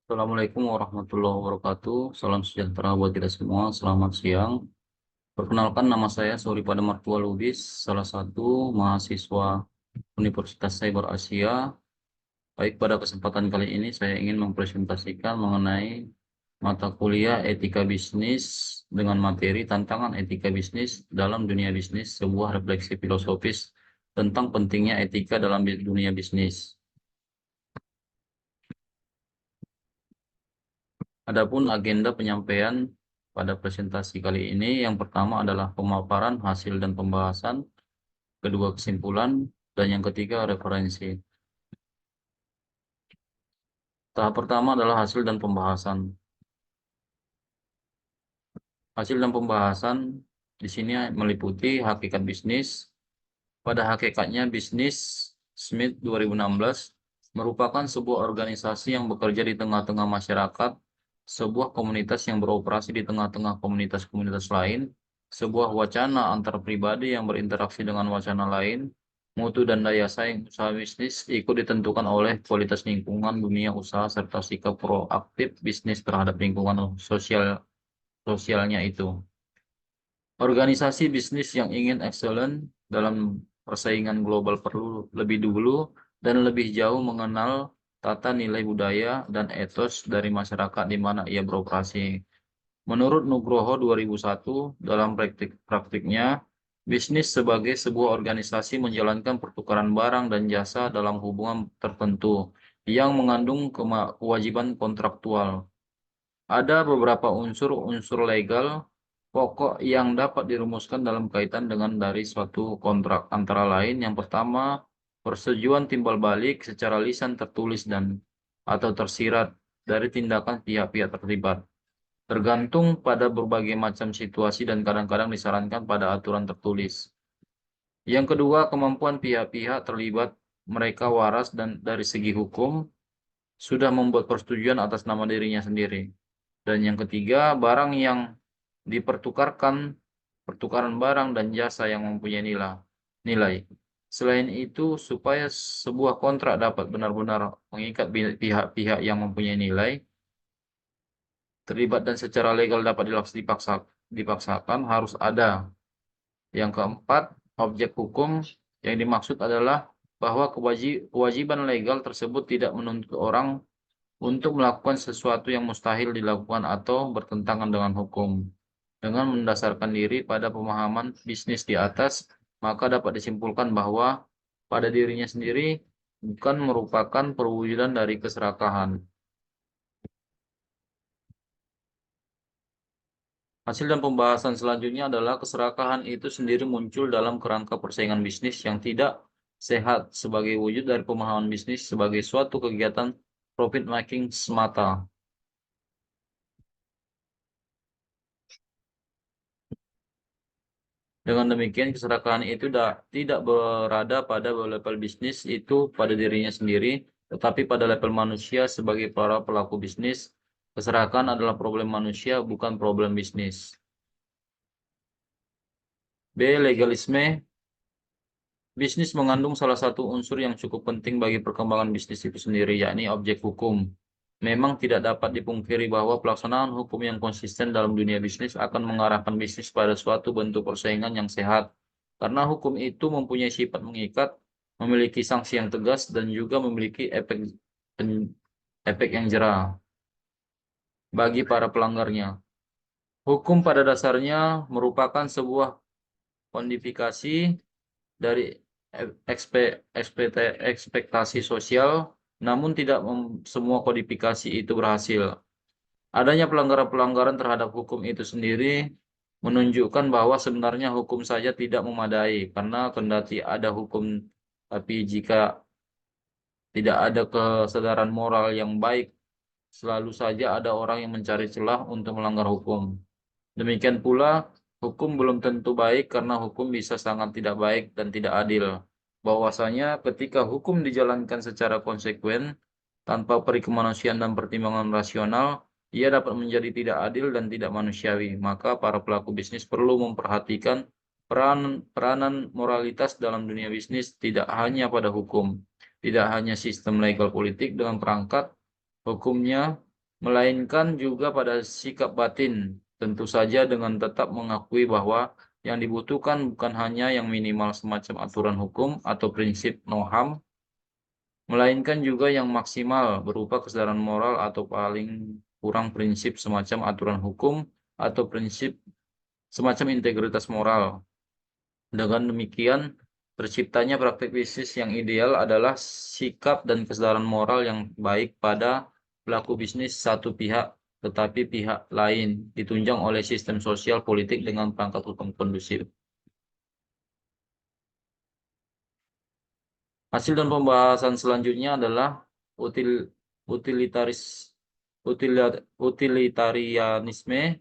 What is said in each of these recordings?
Assalamualaikum warahmatullahi wabarakatuh. Salam sejahtera buat kita semua. Selamat siang. Perkenalkan, nama saya Sori Pada Martua Lubis, salah satu mahasiswa Universitas Cyber Asia. Baik, pada kesempatan kali ini saya ingin mempresentasikan mengenai mata kuliah etika bisnis dengan materi tantangan etika bisnis dalam dunia bisnis, sebuah refleksi filosofis tentang pentingnya etika dalam dunia bisnis. Adapun agenda penyampaian pada presentasi kali ini, yang pertama adalah pemaparan hasil dan pembahasan, kedua kesimpulan, dan yang ketiga referensi. Tahap pertama adalah hasil dan pembahasan. Hasil dan pembahasan di sini meliputi hakikat bisnis. Pada hakikatnya, bisnis Smith 2016 merupakan sebuah organisasi yang bekerja di tengah-tengah masyarakat, sebuah komunitas yang beroperasi di tengah-tengah komunitas-komunitas lain, sebuah wacana antar pribadi yang berinteraksi dengan wacana lain, mutu dan daya saing usaha bisnis ikut ditentukan oleh kualitas lingkungan dunia usaha serta sikap proaktif bisnis terhadap lingkungan sosialnya itu. Organisasi bisnis yang ingin excellent dalam persaingan global perlu lebih dulu dan lebih jauh mengenal tata nilai budaya dan etos dari masyarakat di mana ia beroperasi. Menurut Nugroho 2001, dalam praktiknya, bisnis sebagai sebuah organisasi menjalankan pertukaran barang dan jasa dalam hubungan tertentu yang mengandung kewajiban kontraktual. Ada beberapa unsur-unsur legal pokok yang dapat dirumuskan dalam kaitan dengan dari suatu kontrak, antara lain yang pertama, persetujuan timbal balik secara lisan tertulis dan atau tersirat dari tindakan pihak-pihak terlibat. Tergantung pada berbagai macam situasi dan kadang-kadang disarankan pada aturan tertulis. Yang kedua, kemampuan pihak-pihak terlibat mereka waras dan dari segi hukum sudah membuat persetujuan atas nama dirinya sendiri. Dan yang ketiga, barang yang dipertukarkan, pertukaran barang dan jasa yang mempunyai nilai. Selain itu, supaya sebuah kontrak dapat benar-benar mengikat pihak-pihak yang mempunyai nilai, terlibat dan secara legal dapat dipaksakan, harus ada. Yang keempat, objek hukum yang dimaksud adalah bahwa kewajiban legal tersebut tidak menuntut orang untuk melakukan sesuatu yang mustahil dilakukan atau bertentangan dengan hukum. Dengan mendasarkan diri pada pemahaman bisnis di atas, maka dapat disimpulkan bahwa pada dirinya sendiri bukan merupakan perwujudan dari keserakahan. Hasil dan pembahasan selanjutnya adalah keserakahan itu sendiri muncul dalam kerangka persaingan bisnis yang tidak sehat sebagai wujud dari pemahaman bisnis sebagai suatu kegiatan profit making semata. Dengan demikian, keserakahan itu tidak berada pada level bisnis itu pada dirinya sendiri, tetapi pada level manusia sebagai para pelaku bisnis. Keserakahan adalah problem manusia, bukan problem bisnis. B. Legalisme. Bisnis mengandung salah satu unsur yang cukup penting bagi perkembangan bisnis itu sendiri, yakni objek hukum. Memang tidak dapat dipungkiri bahwa pelaksanaan hukum yang konsisten dalam dunia bisnis akan mengarahkan bisnis pada suatu bentuk persaingan yang sehat. Karena hukum itu mempunyai sifat mengikat, memiliki sanksi yang tegas, dan juga memiliki efek yang jera bagi para pelanggarnya. Hukum pada dasarnya merupakan sebuah kodifikasi dari ekspektasi sosial, namun tidak semua kodifikasi itu berhasil. Adanya pelanggaran-pelanggaran terhadap hukum itu sendiri menunjukkan bahwa sebenarnya hukum saja tidak memadai, karena kendati ada hukum, tapi jika tidak ada kesadaran moral yang baik, selalu saja ada orang yang mencari celah untuk melanggar hukum. Demikian pula, hukum belum tentu baik karena hukum bisa sangat tidak baik dan tidak adil. Bahwasanya ketika hukum dijalankan secara konsekuen, tanpa peri kemanusiaan dan pertimbangan rasional, ia dapat menjadi tidak adil dan tidak manusiawi. Maka para pelaku bisnis perlu memperhatikan peranan moralitas dalam dunia bisnis tidak hanya pada hukum, tidak hanya sistem legal politik dengan perangkat hukumnya, melainkan juga pada sikap batin, tentu saja dengan tetap mengakui bahwa yang dibutuhkan bukan hanya yang minimal semacam aturan hukum atau prinsip no-HAM, melainkan juga yang maksimal berupa kesadaran moral atau paling kurang prinsip semacam aturan hukum atau prinsip semacam integritas moral. Dengan demikian, terciptanya praktik bisnis yang ideal adalah sikap dan kesadaran moral yang baik pada pelaku bisnis satu pihak, tetapi pihak lain ditunjang oleh sistem sosial politik dengan perangkat hukum kondusif. Hasil dan pembahasan selanjutnya adalah utilitaris utilitarianisme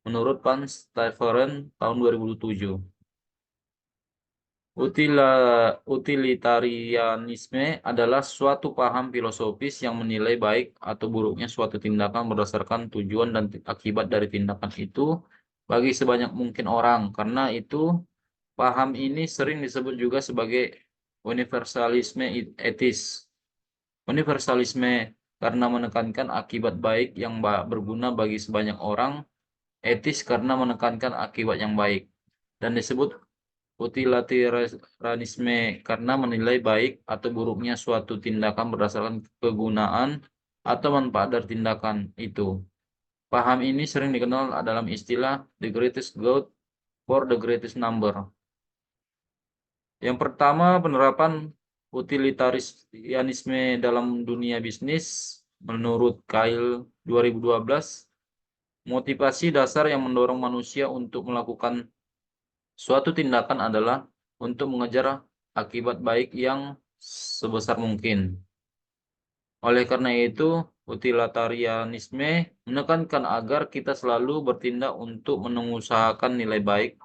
menurut Van Staveren tahun 2007. Utilitarianisme adalah suatu paham filosofis yang menilai baik atau buruknya suatu tindakan berdasarkan tujuan dan akibat dari tindakan itu bagi sebanyak mungkin orang. Karena itu, paham ini sering disebut juga sebagai universalisme etis. Universalisme karena menekankan akibat baik yang berguna bagi sebanyak orang, etis karena menekankan akibat yang baik, dan disebut utilitarianisme karena menilai baik atau buruknya suatu tindakan berdasarkan kegunaan atau manfaat dari tindakan itu. Paham ini sering dikenal dalam istilah the greatest good for the greatest number. Yang pertama, penerapan utilitarianisme dalam dunia bisnis. Menurut Kyle 2012, motivasi dasar yang mendorong manusia untuk melakukan suatu tindakan adalah untuk mengejar akibat baik yang sebesar mungkin. Oleh karena itu, utilitarianisme menekankan agar kita selalu bertindak untuk mengusahakan nilai baik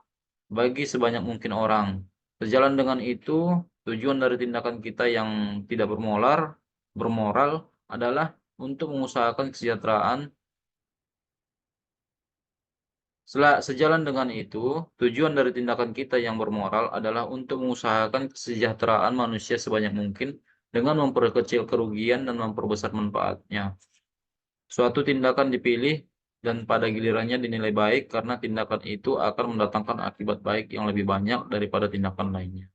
bagi sebanyak mungkin orang. Sejalan dengan itu, tujuan dari tindakan kita yang tidak bermoral adalah untuk mengusahakan kesejahteraan. Sejalan dengan itu, tujuan dari tindakan kita yang bermoral adalah untuk mengusahakan kesejahteraan manusia sebanyak mungkin dengan memperkecil kerugian dan memperbesar manfaatnya. Suatu tindakan dipilih dan pada gilirannya dinilai baik karena tindakan itu akan mendatangkan akibat baik yang lebih banyak daripada tindakan lainnya.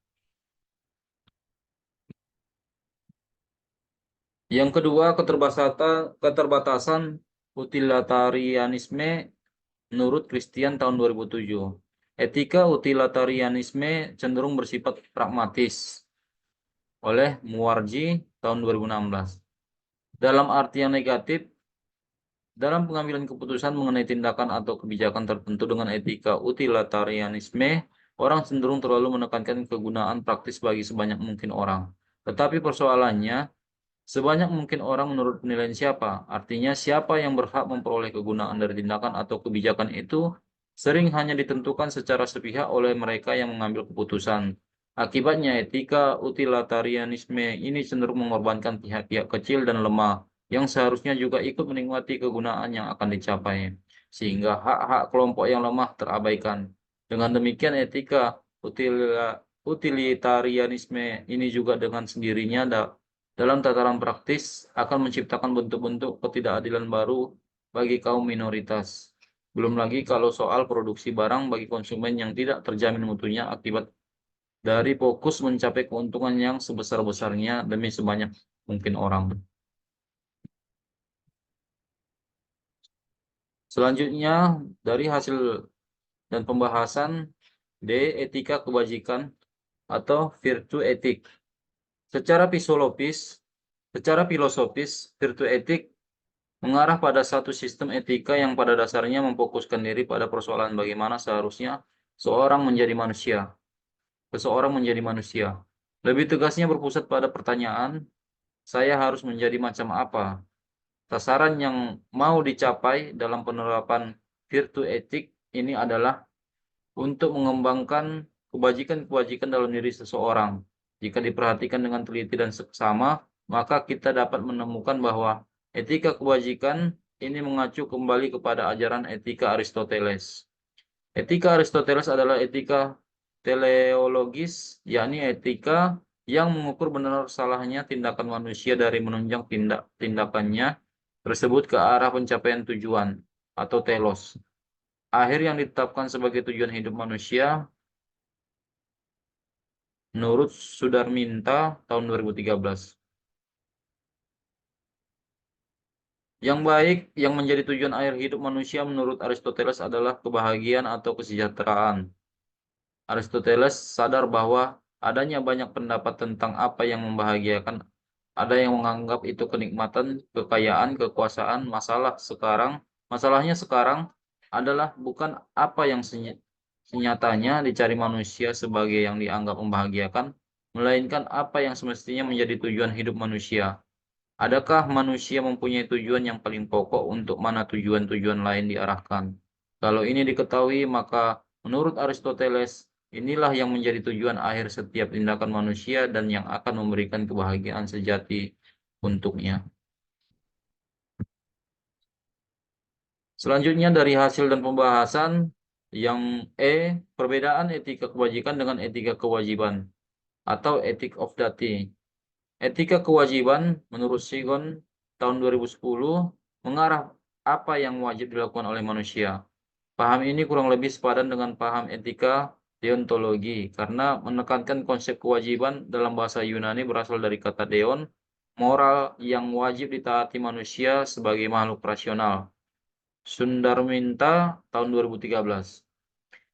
Yang kedua, keterbatasan utilitarianisme menurut Christian tahun 2007. Etika utilitarianisme cenderung bersifat pragmatis oleh Muarji tahun 2016. Dalam arti yang negatif, dalam pengambilan keputusan mengenai tindakan atau kebijakan tertentu dengan etika utilitarianisme, orang cenderung terlalu menekankan kegunaan praktis bagi sebanyak mungkin orang. Tetapi persoalannya, sebanyak mungkin orang menurut penilaian siapa? Artinya siapa yang berhak memperoleh kegunaan dari tindakan atau kebijakan itu sering hanya ditentukan secara sepihak oleh mereka yang mengambil keputusan. Akibatnya etika utilitarianisme ini cenderung mengorbankan pihak-pihak kecil dan lemah yang seharusnya juga ikut menikmati kegunaan yang akan dicapai, sehingga hak-hak kelompok yang lemah terabaikan. Dengan demikian etika utilitarianisme ini juga dengan sendirinya dalam tataran praktis akan menciptakan bentuk-bentuk ketidakadilan baru bagi kaum minoritas. Belum lagi kalau soal produksi barang bagi konsumen yang tidak terjamin mutunya akibat dari fokus mencapai keuntungan yang sebesar-besarnya demi sebanyak mungkin orang. Selanjutnya, dari hasil dan pembahasan D. Etika kebajikan atau virtue etik. Secara filosofis, virtue etik mengarah pada satu sistem etika yang pada dasarnya memfokuskan diri pada persoalan bagaimana seharusnya seseorang menjadi manusia. Lebih tegasnya berpusat pada pertanyaan, saya harus menjadi macam apa? Sasaran yang mau dicapai dalam penerapan virtue etik ini adalah untuk mengembangkan kebajikan-kebajikan dalam diri seseorang. Jika diperhatikan dengan teliti dan seksama, maka kita dapat menemukan bahwa etika kebajikan ini mengacu kembali kepada ajaran etika Aristoteles. Etika Aristoteles adalah etika teleologis, yakni etika yang mengukur benar salahnya tindakan manusia dari menunjang tindakannya tersebut ke arah pencapaian tujuan atau telos akhir yang ditetapkan sebagai tujuan hidup manusia menurut Sudarminta tahun 2013. Yang baik yang menjadi tujuan akhir hidup manusia menurut Aristoteles adalah kebahagiaan atau kesejahteraan. Aristoteles sadar bahwa adanya banyak pendapat tentang apa yang membahagiakan. Ada yang menganggap itu kenikmatan, kekayaan, kekuasaan. Masalahnya sekarang adalah bukan apa yang senyatanya dicari manusia sebagai yang dianggap membahagiakan, melainkan apa yang semestinya menjadi tujuan hidup manusia. Adakah manusia mempunyai tujuan yang paling pokok untuk mana tujuan-tujuan lain diarahkan? Kalau ini diketahui, maka menurut Aristoteles, inilah yang menjadi tujuan akhir setiap tindakan manusia dan yang akan memberikan kebahagiaan sejati untuknya. Selanjutnya dari hasil dan pembahasan yang perbedaan etika kebajikan dengan etika kewajiban atau ethic of duty. Etika kewajiban menurut Sigon tahun 2010 mengarah apa yang wajib dilakukan oleh manusia. Paham ini kurang lebih sepadan dengan paham etika deontologi karena menekankan konsep kewajiban dalam bahasa Yunani berasal dari kata deon, moral yang wajib ditaati manusia sebagai makhluk rasional. Sundarminta tahun 2013.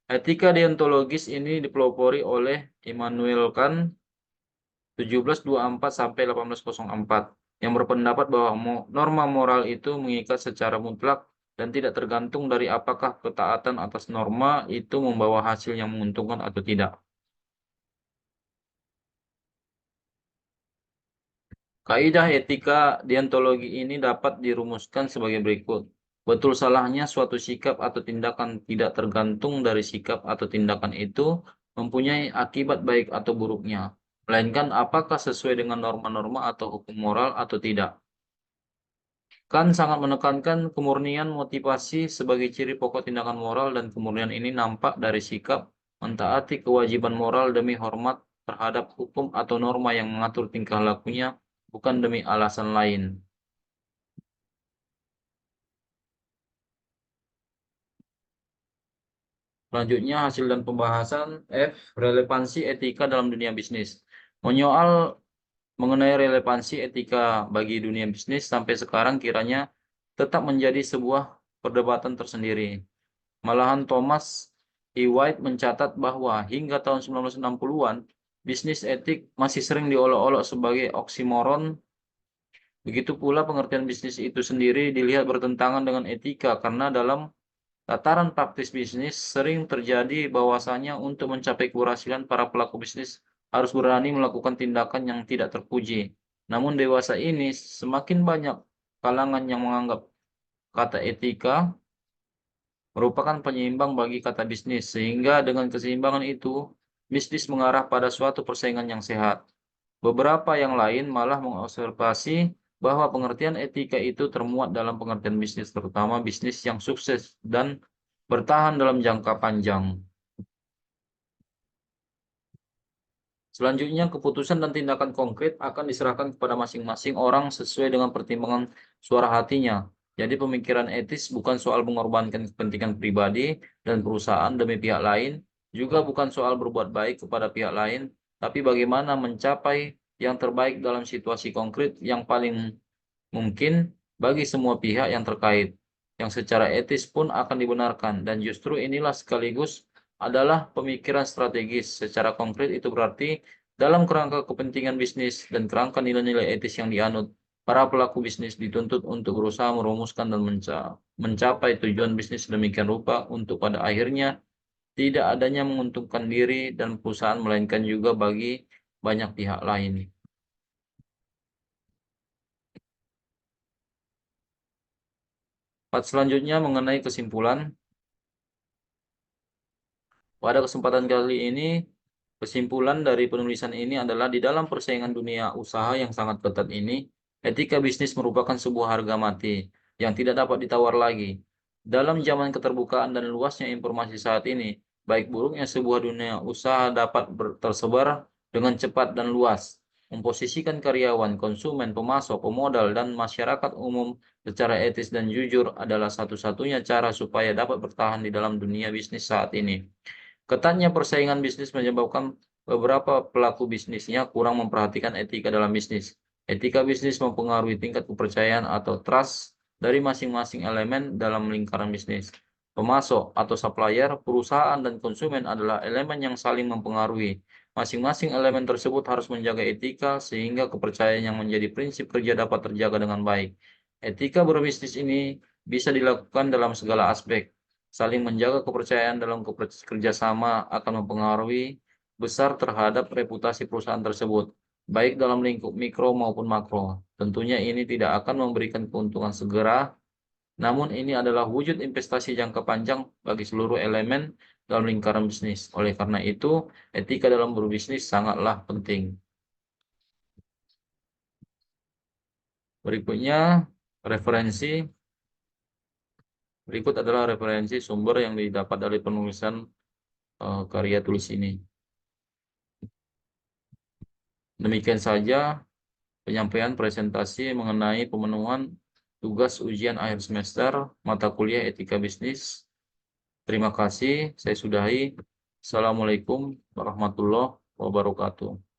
Etika deontologis ini dipelopori oleh Immanuel Kant 1724 sampai 1804 yang berpendapat bahwa norma moral itu mengikat secara mutlak dan tidak tergantung dari apakah ketaatan atas norma itu membawa hasil yang menguntungkan atau tidak. Kaidah etika deontologi ini dapat dirumuskan sebagai berikut. Betul salahnya suatu sikap atau tindakan tidak tergantung dari sikap atau tindakan itu mempunyai akibat baik atau buruknya, melainkan apakah sesuai dengan norma-norma atau hukum moral atau tidak. Kan sangat menekankan kemurnian motivasi sebagai ciri pokok tindakan moral dan kemurnian ini nampak dari sikap mentaati kewajiban moral demi hormat terhadap hukum atau norma yang mengatur tingkah lakunya bukan demi alasan lain. Selanjutnya hasil dan pembahasan relevansi etika dalam dunia bisnis. Menyoal mengenai relevansi etika bagi dunia bisnis sampai sekarang kiranya tetap menjadi sebuah perdebatan tersendiri. Malahan Thomas E. White mencatat bahwa hingga tahun 1960-an, bisnis etik masih sering diolok-olok sebagai oksimoron. Begitu pula pengertian bisnis itu sendiri dilihat bertentangan dengan etika karena dalam tataran praktis bisnis sering terjadi bahwasanya untuk mencapai keberhasilan para pelaku bisnis harus berani melakukan tindakan yang tidak terpuji. Namun dewasa ini semakin banyak kalangan yang menganggap kata etika merupakan penyeimbang bagi kata bisnis, sehingga dengan keseimbangan itu, bisnis mengarah pada suatu persaingan yang sehat. Beberapa yang lain malah mengobservasi bahwa pengertian etika itu termuat dalam pengertian bisnis, terutama bisnis yang sukses dan bertahan dalam jangka panjang. Selanjutnya, keputusan dan tindakan konkret akan diserahkan kepada masing-masing orang sesuai dengan pertimbangan suara hatinya. Jadi pemikiran etis bukan soal mengorbankan kepentingan pribadi dan perusahaan demi pihak lain, juga bukan soal berbuat baik kepada pihak lain, tapi bagaimana mencapai yang terbaik dalam situasi konkret yang paling mungkin bagi semua pihak yang terkait, yang secara etis pun akan dibenarkan, dan justru inilah sekaligus adalah pemikiran strategis. Secara konkret itu berarti dalam kerangka kepentingan bisnis dan kerangka nilai-nilai etis yang dianut, para pelaku bisnis dituntut untuk berusaha merumuskan dan mencapai tujuan bisnis sedemikian rupa untuk pada akhirnya tidak adanya menguntungkan diri dan perusahaan melainkan juga bagi banyak pihak lain. Part selanjutnya mengenai kesimpulan. Pada kesempatan kali ini, kesimpulan dari penulisan ini adalah di dalam persaingan dunia usaha yang sangat ketat ini, etika bisnis merupakan sebuah harga mati yang tidak dapat ditawar lagi. Dalam zaman keterbukaan dan luasnya informasi saat ini, baik buruknya sebuah dunia usaha dapat tersebar dengan cepat dan luas. Memposisikan karyawan, konsumen, pemasok, pemodal, dan masyarakat umum secara etis dan jujur adalah satu-satunya cara supaya dapat bertahan di dalam dunia bisnis saat ini. Ketatnya persaingan bisnis menyebabkan beberapa pelaku bisnisnya kurang memperhatikan etika dalam bisnis. Etika bisnis mempengaruhi tingkat kepercayaan atau trust dari masing-masing elemen dalam lingkaran bisnis. Pemasok atau supplier, perusahaan, dan konsumen adalah elemen yang saling mempengaruhi. Masing-masing elemen tersebut harus menjaga etika sehingga kepercayaan yang menjadi prinsip kerja dapat terjaga dengan baik. Etika berbisnis ini bisa dilakukan dalam segala aspek. Saling menjaga kepercayaan dalam kerjasama akan mempengaruhi besar terhadap reputasi perusahaan tersebut, baik dalam lingkup mikro maupun makro. Tentunya ini tidak akan memberikan keuntungan segera, namun ini adalah wujud investasi jangka panjang bagi seluruh elemen dalam lingkaran bisnis. Oleh karena itu, etika dalam berbisnis sangatlah penting. Berikutnya, referensi. Berikut adalah referensi sumber yang didapat dari penulisan karya tulis ini. Demikian saja penyampaian presentasi mengenai pemenuhan tugas ujian akhir semester mata kuliah Etika Bisnis. Terima kasih, saya sudahi. Assalamualaikum warahmatullahi wabarakatuh.